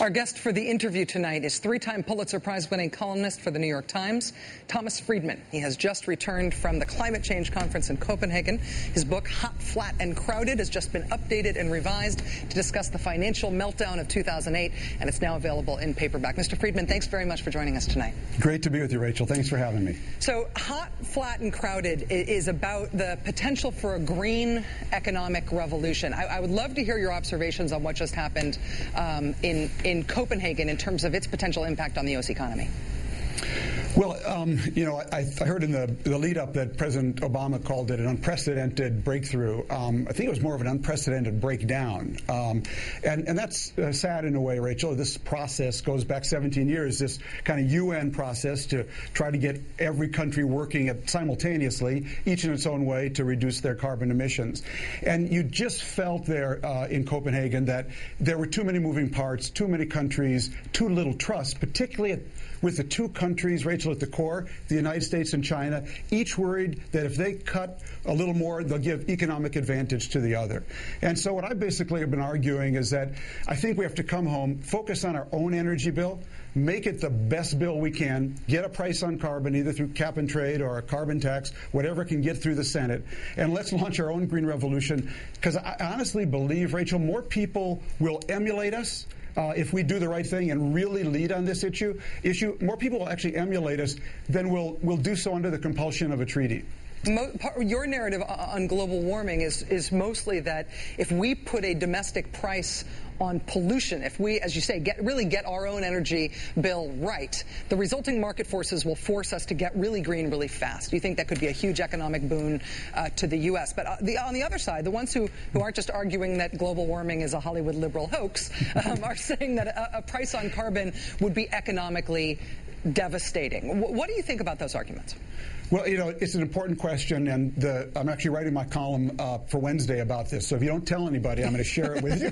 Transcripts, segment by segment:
Our guest for the interview tonight is three-time Pulitzer Prize-winning columnist for the New York Times, Thomas Friedman. He has just returned from the climate change conference in Copenhagen. His book, Hot, Flat, and Crowded, has just been updated and revised to discuss the financial meltdown of 2008, and it's now available in paperback. Mr. Friedman, thanks very much for joining us tonight. Great to be with you, Rachel. Thanks for having me. So, Hot, Flat, and Crowded is about the potential for a green economic revolution. I would love to hear your observations on what just happened in Copenhagen in terms of its potential impact on the U.S. economy. Well, I heard in the lead-up that President Obama called it an unprecedented breakthrough. I think it was more of an unprecedented breakdown. And that's sad in a way, Rachel. This process goes back 17 years, this kind of UN process to try to get every country working simultaneously, each in its own way, to reduce their carbon emissions. And you just felt there in Copenhagen that there were too many moving parts, too many countries, too little trust, particularly with the two countries, Rachel, at the core, the United States and China, each worried that if they cut a little more, they'll give economic advantage to the other. And so what I basically have been arguing is that I think we have to come home, focus on our own energy bill, make it the best bill we can, get a price on carbon either through cap and trade or a carbon tax, whatever can get through the Senate, and let's launch our own green revolution. Because I honestly believe, Rachel, more people will emulate us if we do the right thing and really lead on this issue, more people will actually emulate us than will do so under the compulsion of a treaty. Your narrative on global warming is mostly that if we put a domestic price on pollution, if we, as you say, really get our own energy bill right, the resulting market forces will force us to get really green really fast. Do you think that could be a huge economic boon to the U.S.? But on the other side, the ones who aren't just arguing that global warming is a Hollywood liberal hoax are saying that a price on carbon would be economically devastating. What do you think about those arguments? Well, it's an important question, and I'm actually writing my column for Wednesday about this. So if you don't tell anybody, I'm going to share it with you.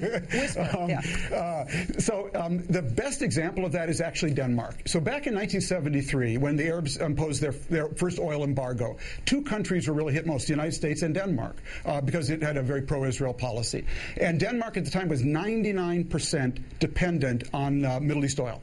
The best example of that is actually Denmark. So back in 1973, when the Arabs imposed their first oil embargo, two countries were really hit most, the United States and Denmark, because it had a very pro-Israel policy. And Denmark at the time was 99% dependent on Middle East oil.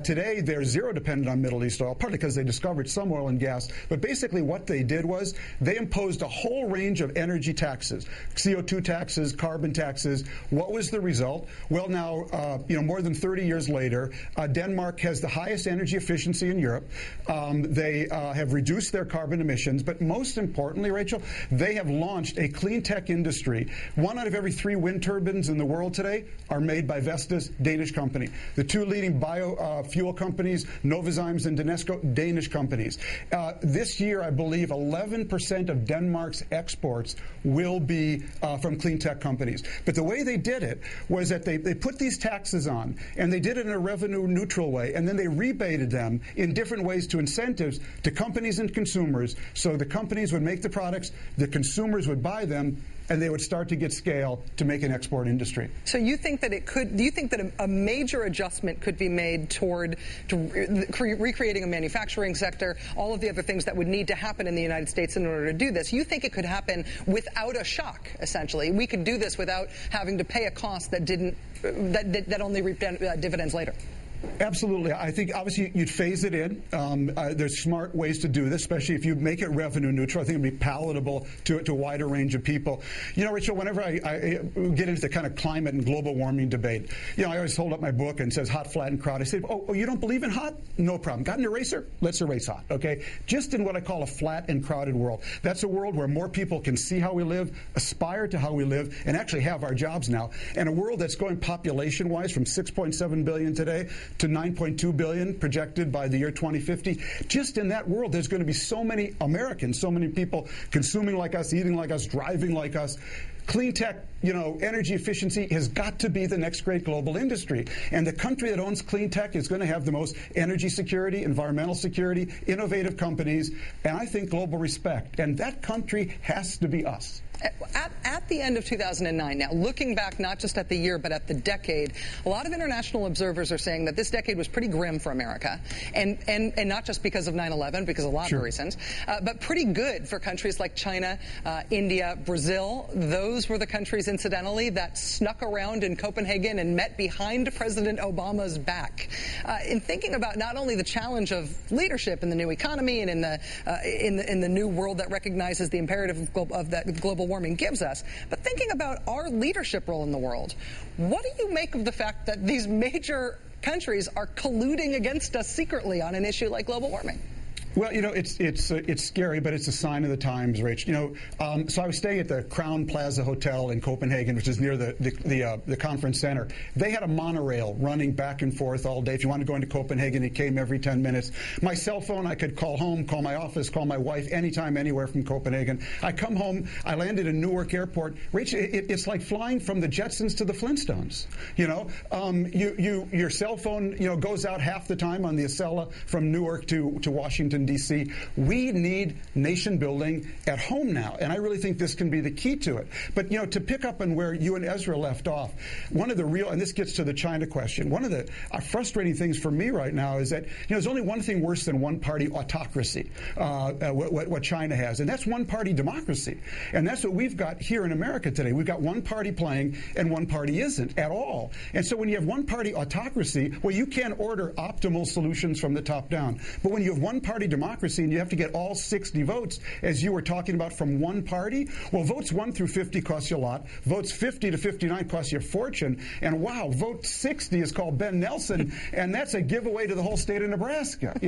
Today, they're zero dependent on Middle East oil, partly because they discovered some oil and gas. But basically what they did was they imposed a whole range of energy taxes, CO2 taxes, carbon taxes. What was the result? Well, now, more than 30 years later, Denmark has the highest energy efficiency in Europe. They have reduced their carbon emissions. But most importantly, Rachel, they have launched a clean tech industry. 1 out of every 3 wind turbines in the world today are made by Vestas, Danish company. The 2 leading biofuel companies, Novozymes and Danesco, Danish companies. This year, I believe 11% of Denmark's exports will be from clean tech companies. But the way they did it was that they put these taxes on, and they did it in a revenue neutral way, and then they rebated them in different ways to incentives to companies and consumers. So the companies would make the products, the consumers would buy them, and they would start to get scale to make an export industry. So you think that do you think that a major adjustment could be made toward recreating a manufacturing sector, all of the other things that would need to happen in the United States in order to do this? You think it could happen without a shock, essentially? We could do this without having to pay a cost that only reaped dividends later? Absolutely. I think, obviously, you'd phase it in. There's smart ways to do this, especially if you make it revenue neutral. I think it would be palatable to a wider range of people. Rachel, whenever I get into the kind of climate and global warming debate, I always hold up my book and it says hot, flat, and crowded. I say, oh, you don't believe in hot? No problem. Got an eraser? Let's erase hot, okay? Just in what I call a flat and crowded world. That's a world where more people can see how we live, aspire to how we live, and actually have our jobs now. And a world that's going population-wise from 6.7 billion today to 9.2 billion projected by the year 2050. Just in that world, there's going to be so many Americans, so many people consuming like us, eating like us, driving like us. Clean tech, energy efficiency has got to be the next great global industry. And the country that owns clean tech is going to have the most energy security, environmental security, innovative companies, and I think global respect. And that country has to be us. At the end of 2009, now looking back not just at the year but at the decade, a lot of international observers are saying that this decade was pretty grim for America, and not just because of 9/11, because a lot of reasons, but pretty good for countries like China, India, Brazil. Those were the countries, incidentally, that snuck around in Copenhagen and met behind President Obama's back. In thinking about not only the challenge of leadership in the new economy and in the new world that recognizes the imperative of that global warming gives us, but thinking about our leadership role in the world, what do you make of the fact that these major countries are colluding against us secretly on an issue like global warming? Well, it's scary, but it's a sign of the times, Rach. So I was staying at the Crown Plaza Hotel in Copenhagen, which is near the conference center. They had a monorail running back and forth all day. If you wanted to go into Copenhagen, it came every 10 minutes. My cell phone, I could call home, call my office, call my wife anytime, anywhere from Copenhagen. I come home, I landed in Newark Airport. Rach, it's like flying from the Jetsons to the Flintstones. Your cell phone, goes out half the time on the Acela from Newark to Washington, D.C. We need nation building at home now, and I really think this can be the key to it. But, to pick up on where you and Ezra left off, one of the real, and this gets to the China question, one of the frustrating things for me right now is that, there's only one thing worse than one-party autocracy, what China has, and that's one-party democracy. And that's what we've got here in America today. We've got one party playing and one party isn't at all. And so when you have one-party autocracy, well, you can order optimal solutions from the top down. But when you have one-party democracy and you have to get all 60 votes, as you were talking about, from one party, well, votes 1 through 50 cost you a lot. Votes 50 to 59 cost you a fortune. And wow, vote 60 is called Ben Nelson, and that's a giveaway to the whole state of Nebraska,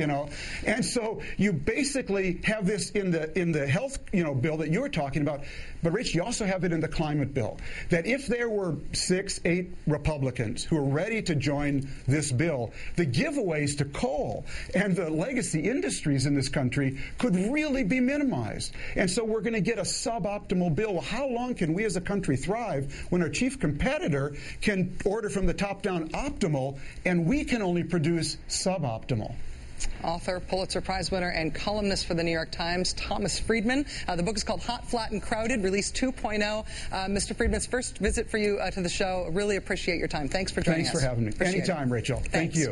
And so you basically have this in the health, bill that you were talking about. But Rich, you also have it in the climate bill, that if there were 6, 8 Republicans who are ready to join this bill, the giveaways to coal and the legacy industries in this country could really be minimized. And so we're going to get a suboptimal bill. Well, how long can we as a country thrive when our chief competitor can order from the top down optimal and we can only produce suboptimal? Author, Pulitzer Prize winner, and columnist for the New York Times, Thomas Friedman. The book is called Hot, Flat, and Crowded, released 2.0. Mr. Friedman's first visit for you to the show. Really appreciate your time. Thanks for joining us. Thanks for having me. Anytime, Rachel. Thank you.